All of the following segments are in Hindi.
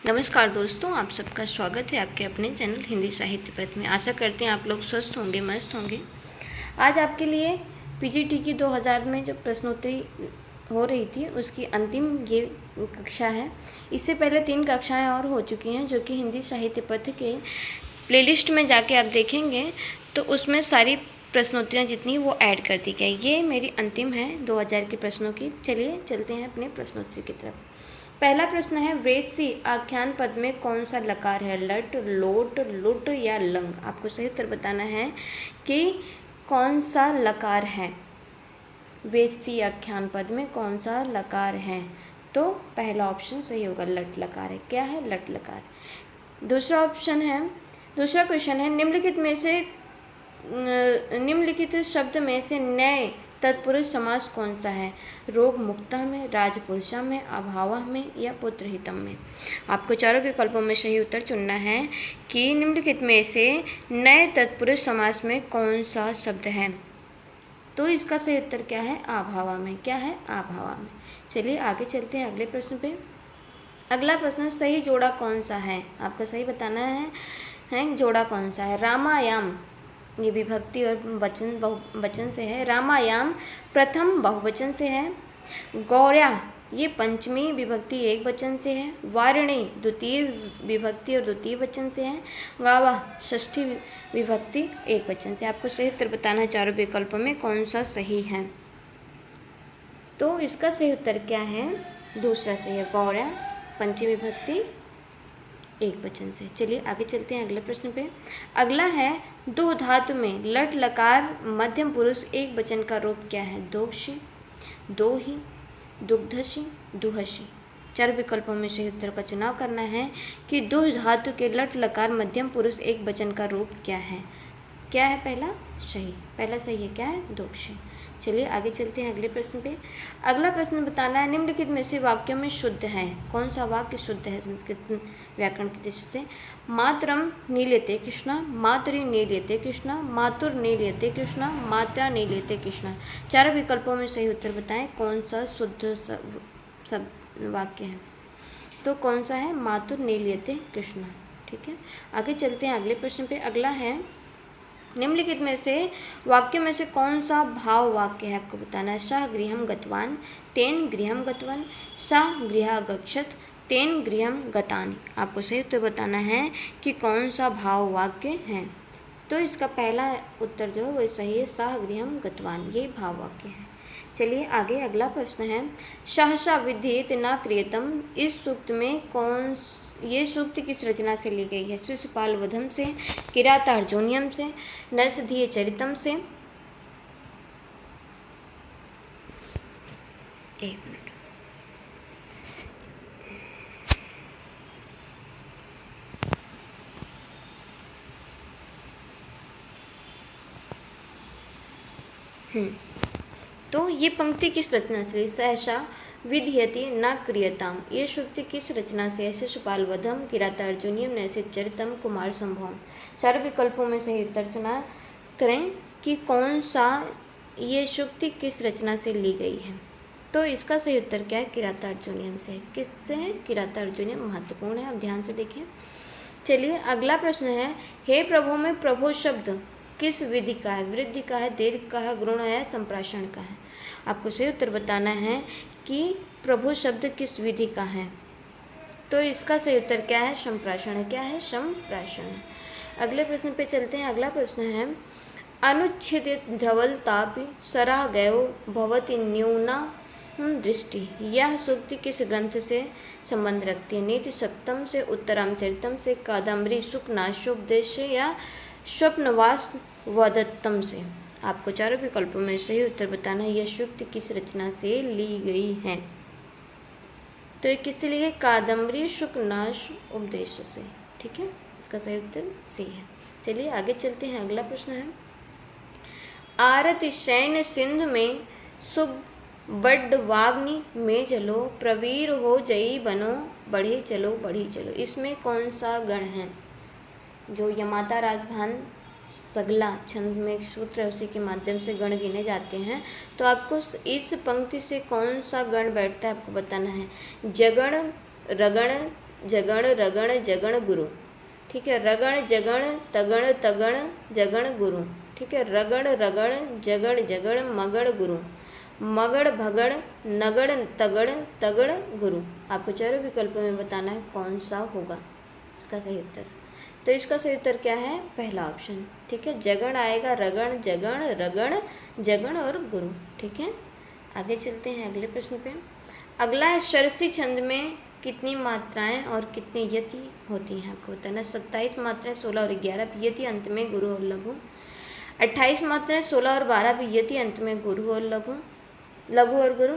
नमस्कार दोस्तों, आप सबका स्वागत है आपके अपने चैनल हिंदी साहित्य पथ में। आशा करते हैं आप लोग स्वस्थ होंगे, मस्त होंगे। आज आपके लिए पीजीटी की 2000 में जो प्रश्नोत्तरी हो रही थी उसकी अंतिम ये कक्षा है। इससे पहले 3 कक्षाएं और हो चुकी हैं जो कि हिंदी साहित्य पथ के प्लेलिस्ट में जाके आप देखेंगे तो उसमें सारी प्रश्नोत्तरियाँ जितनी वो ऐड कर दी गई। ये मेरी अंतिम है 2000 के प्रश्नों की। चलिए चलते हैं अपने प्रश्नोत्तरी की तरफ। पहला प्रश्न है, वेश्य आख्यान पद में कौन सा लकार है? लट, लोट, लुट या लंग? आपको सही उत्तर बताना है कि कौन सा लकार है। वेश्य आख्यान पद में कौन सा लकार है? तो पहला ऑप्शन सही होगा, लट लकार है। क्या है? लट लकार। दूसरा क्वेश्चन है, निम्नलिखित शब्द में से नए तत्पुरुष समास कौन सा है? रोग मुक्ता में, राजपुरुषा में, अभावा में या पुत्रहितम में? आपको चारों विकल्पों में सही उत्तर चुनना है कि निम्नलिखित में से नए तत्पुरुष समास में कौन सा शब्द है। तो इसका सही उत्तर क्या है? अभावा में। क्या है? अभावा में। चलिए आगे चलते हैं अगले प्रश्न पे। अगला प्रश्न, सही जोड़ा कौन सा है? आपको सही बताना है जोड़ा कौन सा है। रामायाम, ये विभक्ति और वचन बहुवचन से है। रामायाम प्रथम बहुवचन से है। गौर्या, ये पंचमी विभक्ति एक वचन से है। वारिणी द्वितीय विभक्ति और द्वितीय वचन से है। गावा षष्ठी विभक्ति एक वचन से। आपको सही उत्तर बताना है चारों विकल्पों में कौन सा सही है। तो इसका सही उत्तर क्या है? दूसरा सही है, गौर्या पंचमी विभक्ति एक वचन से। चलिए आगे चलते हैं अगले प्रश्न पे। अगला है, दो धातु में लट लकार मध्यम पुरुष एक वचन का रूप क्या है? दोषी, दोही, दुग्धशी, दुहशी। 4 विकल्पों में सही उत्तर का चुनाव करना है कि दो धातु के लट लकार मध्यम पुरुष एक वचन का रूप क्या है। क्या है? पहला सही है। क्या है? दोषी। चलिए आगे चलते हैं अगले प्रश्न पे। अगला प्रश्न बताना है, निम्नलिखित में से वाक्यों में शुद्ध है। कौन सा वाक्य शुद्ध है संस्कृत व्याकरण की दृष्टि से? मातरम नीलेते कृष्णा, मातुरी नीलेते कृष्णा, मातुर नीलेते कृष्णा, मात्रा नीलेते कृष्णा। 4 विकल्पों में सही उत्तर बताएं कौन सा शुद्ध सब वाक्य है। तो कौन सा है? मातुर नीलेते कृष्णा। ठीक है, आगे चलते हैं अगले प्रश्न पे। अगला है, निम्नलिखित में से वाक्य में से कौन सा भाव वाक्य है? आपको बताना है। सः गृहं गतवान्, तेन गृहं गतवान्, सः गृहं गच्छत्, तेन गृहं गतानि। आपको सही उत्तर बताना है कि कौन सा भाव वाक्य है। तो इसका पहला उत्तर जो है वो सही है, सः गृहं गतवान्, ये भाव वाक्य है। चलिए आगे अगला प्रश्न है, सहसा विद्येत न क्रियतम, इस सूक्त में ये सूक्ति किस रचना से ली गई है? शिशुपाल वधम से, किरातार्जुनीयम से, नरसिंह चरितम से। एक मिनट। तो ये पंक्ति किस रचना से ली? सहसा विधीयति न क्रियताम, ये सूक्ति किस रचना से है? शिशुपाल वधम, किरातार्जुनीयम, नरसिंह चरितम, कुमार संभवम। 4 विकल्पों में सही उत्तर चुना करें कि कौन सा ये सूक्ति किस रचना से ली गई है। तो इसका सही उत्तर क्या है? किरातार्जुनीयम से। किससे है? किरातार्जुनीयम महत्वपूर्ण है, अब ध्यान से देखें। चलिए अगला प्रश्न है, हे प्रभु में प्रभु शब्द किस विधि का है? वृद्धि का है, दीर्घ का है, गुण है, संप्राषण का है? आपको सही उत्तर बताना है कि प्रभु शब्द किस विधि का है। तो इसका सही उत्तर क्या है? संप्राषण है। क्या है? संप्राषण है। अगले प्रश्न पे चलते हैं। अगला प्रश्न है, अनुच्छेदित ध्रुवलतापि सराह गयो भवति न्यूना दृष्टि, यह सूक्ति किस ग्रंथ से संबंध रखती है? नीति सप्तम से, उत्तरामचरितम से, कादम्बरी शुकनाशोपदेश से या स्वप्नवास वदत्तम से? आपको 4 विकल्पों में सही उत्तर बताना है, यह सूक्ति किस रचना से ली गई है। तो ये किससे ली गई? कादम्बरी शुकनाश उपदेश से। ठीक है, इसका सही उत्तर सी है। चलिए आगे चलते हैं। अगला प्रश्न है, आरति शयन सिंधु में सुब बड्डवाग्नि में जलो, प्रवीर हो जई बनो, बढ़े चलो बढ़ी चलो। इसमें कौन सा गण है? जो यमाता राजभान सगला छंद में एक सूत्र है उसी के माध्यम से गण गिने जाते हैं। तो आपको इस पंक्ति से कौन सा गण बैठता है आपको बताना है। जगण, रगण, जगण रगण जगण गुरु। ठीक है, रगण जगण तगण तगण जगण गुरु। ठीक है, रगड़ रगड़ जगड़ जगड़ मगड़ गुरु। मगड़ भगड़ नगड़ तगड़ तगड़ गुरु। आपको चारों विकल्पों में बताना है कौन सा होगा इसका सही उत्तर। तो इसका सही उत्तर क्या है? पहला ऑप्शन। ठीक है, जगण आएगा, रगण जगण रगण जगण और गुरु। ठीक है, आगे चलते हैं अगले प्रश्न पे। अगला है सरसी छंद में कितनी मात्राएं और कितनी यति होती हैं? आपको बताना 27 मात्राएं 16 और 11 यति, अंत में गुरु और लघु। 28 मात्राएं 16 और 12 यति, अंत में गुरु और लघु और गुरु।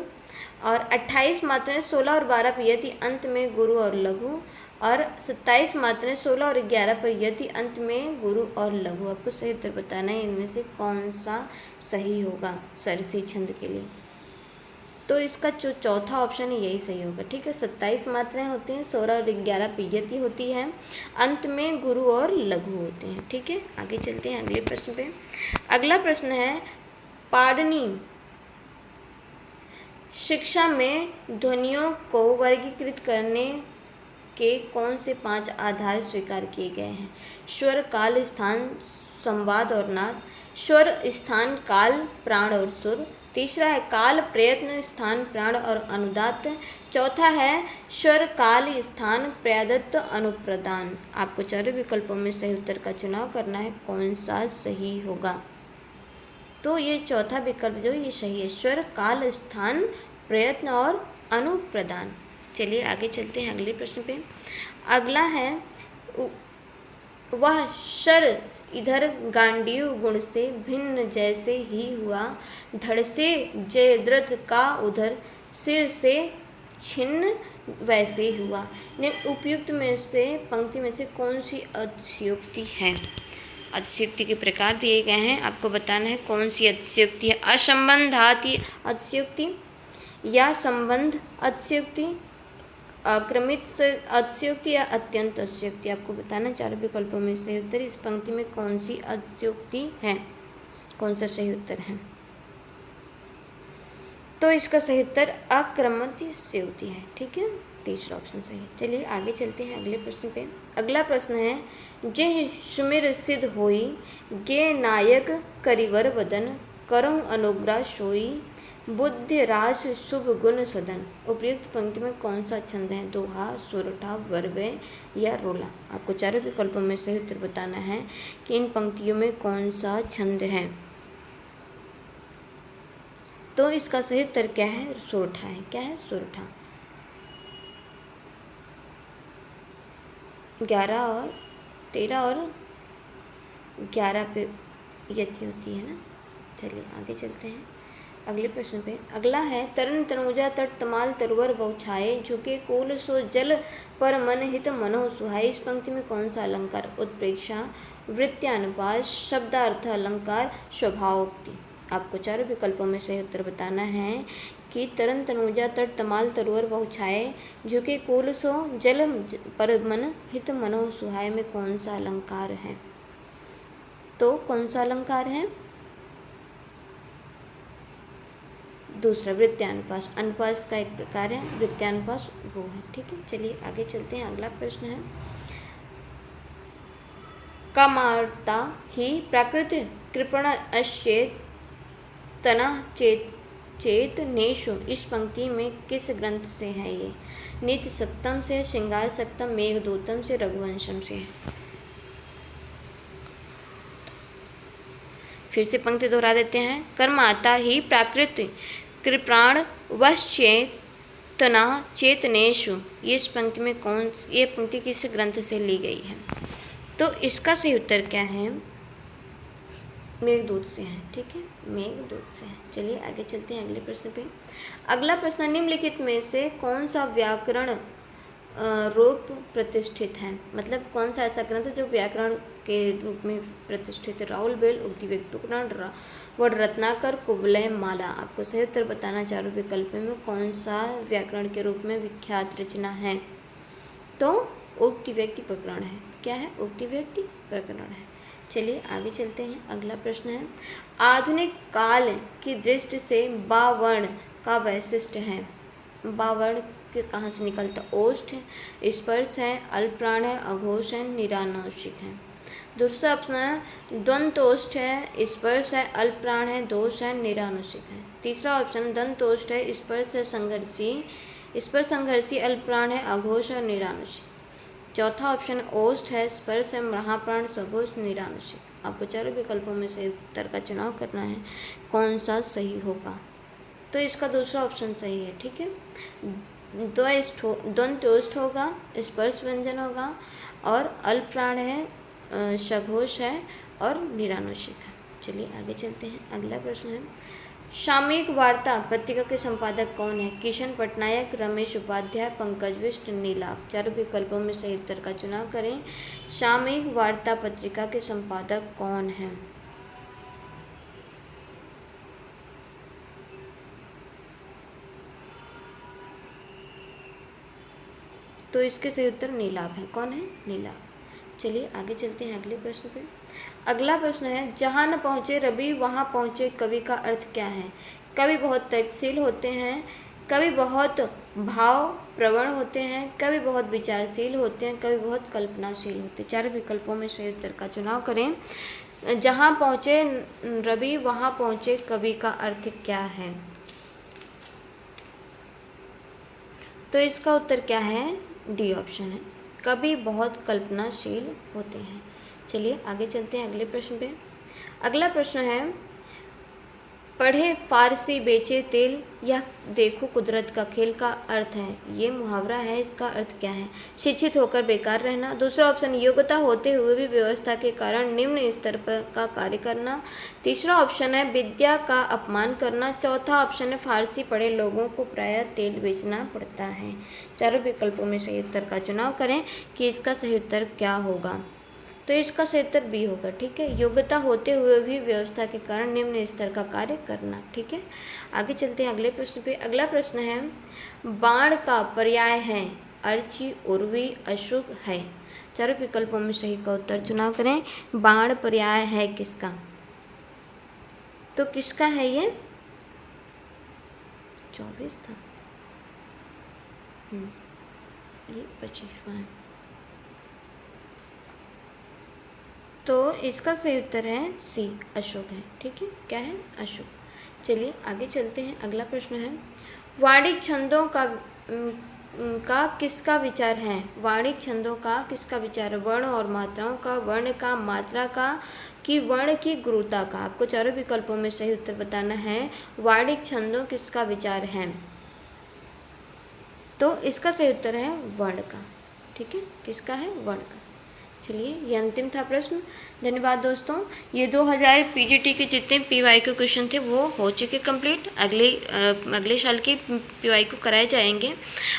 और 28 मात्राएं 16 और 12 पर यति, अंत में गुरु और लघु। और 27 मात्राएं 16 और 11 पर यति, अंत में गुरु और लघु। आपको सही उत्तर बताना है इनमें से कौन सा सही होगा सरसी छंद के लिए। तो इसका जो चौथा ऑप्शन है यही सही होगा। ठीक है, 27 मात्राएं होती हैं, 16 और 11 पर यति होती है, अंत में गुरु और लघु होते हैं। ठीक है, आगे चलते हैं अगले प्रश्न पे। अगला प्रश्न है पाणिनि शिक्षा में ध्वनियों को वर्गीकृत करने के कौन से 5 आधार स्वीकार किए गए हैं? स्वर, काल, स्थान, संवाद और नाद। स्वर, स्थान, काल, प्राण और सुर। तीसरा है काल, प्रयत्न, स्थान, प्राण और अनुदात। चौथा है स्वर, काल, स्थान, प्रयादत्त, अनुप्रदान। आपको चारों विकल्पों में सही उत्तर का चुनाव करना है, कौन सा सही होगा। तो ये चौथा विकल्प जो ये सही है, स्वर, काल, स्थान, प्रयत्न और अनुप्रदान। चलिए आगे चलते हैं अगले प्रश्न पे। अगला है वह शर इधर गांडीव गुण से भिन्न जैसे ही हुआ, धड़ से जयद्रथ का उधर सिर से छिन्न वैसे हुआ। उपयुक्त में से पंक्ति में से कौन सी अतिशयोक्ति है? अतिशयोक्ति के प्रकार दिए गए हैं, आपको बताना है कौन सी अतिशयोक्ति है। असंबंधाति अतिशयोक्ति या संबंध अतिशयोक्ति, अक्रमित अतिशयोक्ति या अत्यंत अतिशयोक्ति। आपको बताना चारों विकल्पों में सही उत्तर इस पंक्ति में कौन सी अतिशयोक्ति है, कौन सा सही उत्तर है। तो इसका सही उत्तर अक्रमित अतिशयोक्ति है। ठीक है, तीसरा ऑप्शन सही है। चलिए आगे चलते हैं अगले प्रश्न पे। अगला प्रश्न है जेह सुमिर सिद्ध होई, गे नायक करिवर वदन, करहु अनुग्रह सोई, बुद्धि रास शुभ गुण सदन। उपयुक्त पंक्ति में कौन सा छंद है? दोहा, सोरठा, वर्वय या रोला। आपको चारों विकल्पों में सही उत्तर बताना है कि इन पंक्तियों में कौन सा छंद है। तो इसका सही उत्तर क्या है? सोरठा है। क्या है? सोरठा। 11 और 13 और 11 पे यति होती है ना। चलिए आगे चलते हैं अगले प्रश्न पे। अगला है तरन तनुजा तट तमाल तरुवर बहुछाए, झुके कोल सो जल पर मन हित मनो सुहाई। इस पंक्ति में कौन सा अलंकार? उत्प्रेक्षा, वृत्त्यानुपात, शब्दार्थ अलंकार, स्वभावोक्ति। आपको चारों विकल्पों में सही उत्तर बताना है कि तरन तनुजा तट तमाल तरुवर बहुछाए, झुके कोल सो जल पर मन हित मनो सुहाय में कौन सा अलंकार है? तो कौन सा अलंकार है? दूसरा, वृत्त्यानुपात। अनुपात का एक प्रकार है, वृत्त्यानुपात वो है। ठीक है, चलिए आगे चलते हैं। अगला प्रश्न है कामार्ता ही प्राकृत कृपण अश्चेतना चेतनेषु। इस पंक्ति में किस ग्रंथ से है ये? नीति सप्तम से, श्रृंगार सप्तम, मेघदूतम से, रघुवंशम से है। फिर से पंक्ति दोहरा देते हैं। कर्माता ही प्राकृत कृपाण वश्चेतना चेतनेषु। ये इस पंक्ति में ये पंक्ति किस ग्रंथ से ली गई है? तो इसका सही उत्तर क्या है? मेघदूत से है। ठीक है, मेघदूत से है। चलिए आगे चलते हैं अगले प्रश्न पे। अगला प्रश्न निम्नलिखित में से कौन सा व्याकरण रूप प्रतिष्ठित है? मतलब कौन सा ऐसा ग्रंथ जो व्याकरण के रूप में प्रतिष्ठित है? राहुल बेल, उक्ति व्यक्ति उपकरण, वड रत्नाकर, कुवलय माला। आपको सही उत्तर बताना चारों विकल्प में कौन सा व्याकरण के रूप में विख्यात रचना है? तो उक्ति व्यक्ति प्रकरण है। क्या है? उक्ति व्यक्ति प्रकरण है। चलिए आगे चलते हैं। अगला प्रश्न है आधुनिक काल की दृष्टि से बावर्ण का वैशिष्ट्य है। बावर्ण कहाँ से निकलता? ओष्ठ है, स्पर्श है, अल्पप्राण है, अघोष है, निरानुषिक है। दूसरा ऑप्शन है द्वंद्वोष्ठ है, स्पर्श है, अल्पप्राण है, दोष है, निरानुषिक है। तीसरा ऑप्शन द्वंद्वोष्ठ है, स्पर्श है, संघर्षी, स्पर्श संघर्षी, अल्पप्राण है, अघोष और निरानुषिक। चौथा ऑप्शन ओष्ठ है, स्पर्श है, महाप्राण, सघोष, निरानुषिक। आपको चारों विकल्पों में से उत्तर का चुनाव करना है, कौन सा सही होगा। तो इसका दूसरा ऑप्शन सही है, ठीक है। द्वंद्वोष्ठ होगा, स्पर्श व्यंजन होगा और अल्पप्राण है, सघोष है और निरानुषिक है। चलिए आगे चलते हैं। अगला प्रश्न है सामयिक वार्ता पत्रिका के संपादक कौन है? किशन पटनायक, रमेश उपाध्याय, पंकज बिष्ट, नीलाभ। चारों विकल्पों में सही उत्तर का चुनाव करें। सामयिक वार्ता पत्रिका के संपादक कौन है? तो इसके सही उत्तर नीलाभ है। कौन है? नीलाभ। चलिए आगे चलते हैं अगले प्रश्न पे। अगला प्रश्न है जहाँ न पहुँचे रवि वहाँ पहुँचे कवि का अर्थ क्या है? कवि बहुत तर्कशील होते हैं, कवि बहुत भाव प्रवण होते हैं, कवि बहुत विचारशील होते हैं, कवि बहुत कल्पनाशील होते हैं। चारों विकल्पों में सही उत्तर का चुनाव करें। जहाँ पहुँचे रवि वहाँ पहुँचे कवि का अर्थ क्या है? तो इसका उत्तर क्या है? डी ऑप्शन है, कवि बहुत कल्पनाशील होते हैं। चलिए आगे चलते हैं अगले प्रश्न पे। अगला प्रश्न है पढ़े फारसी बेचे तेल, यह देखो कुदरत का खेल का अर्थ है। ये मुहावरा है, इसका अर्थ क्या है? शिक्षित होकर बेकार रहना। दूसरा ऑप्शन योग्यता होते हुए भी व्यवस्था के कारण निम्न स्तर पर का कार्य करना। तीसरा ऑप्शन है विद्या का अपमान करना। चौथा ऑप्शन है फारसी पढ़े लोगों को प्रायः तेल बेचना पड़ता है। चारों विकल्पों में सही उत्तर का चुनाव करें कि इसका सही उत्तर क्या होगा। तो इसका सही उत्तर बी होगा, ठीक है। योग्यता होते हुए भी व्यवस्था के कारण निम्न स्तर का कार्य करना, ठीक है। आगे चलते हैं अगले प्रश्न पे। अगला प्रश्न है बाण का पर्याय है अर्ची, उर्वी, अशुभ है। चारों विकल्पों में सही का उत्तर चुनाव करें। बाण पर्याय है किसका? तो किसका है ये? 24 था, ये 25वां है। तो इसका सही उत्तर है सी, अशोक है, ठीक है। क्या है? अशोक। चलिए आगे चलते हैं। अगला प्रश्न है वाणिक छंदों का किसका विचार है? वाणिक छंदों का किसका विचार है? वर्ण और मात्राओं का, वर्ण का, मात्रा का, कि वर्ण की गुरुता का। आपको चारों विकल्पों में सही उत्तर बताना है। वाणिक छंदों किसका विचार है? तो इसका सही उत्तर है वर्ण का, ठीक है। किसका है? वर्ण का। चलिए ये अंतिम था प्रश्न। धन्यवाद दोस्तों। ये 2000 पीजीटी के जितने पीवाईक्यू क्वेश्चन थे वो हो चुके कंप्लीट। अगले साल के पीवाईक्यू कराए जाएंगे।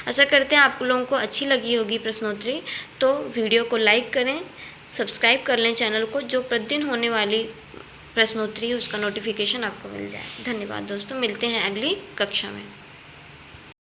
आशा करते हैं आप लोगों को अच्छी लगी होगी प्रश्नोत्तरी। तो वीडियो को लाइक करें, सब्सक्राइब कर लें चैनल को, जो प्रतिदिन होने वाली प्रश्नोत्तरी उसका नोटिफिकेशन आपको मिल जाए। धन्यवाद दोस्तों, मिलते हैं अगली कक्षा में।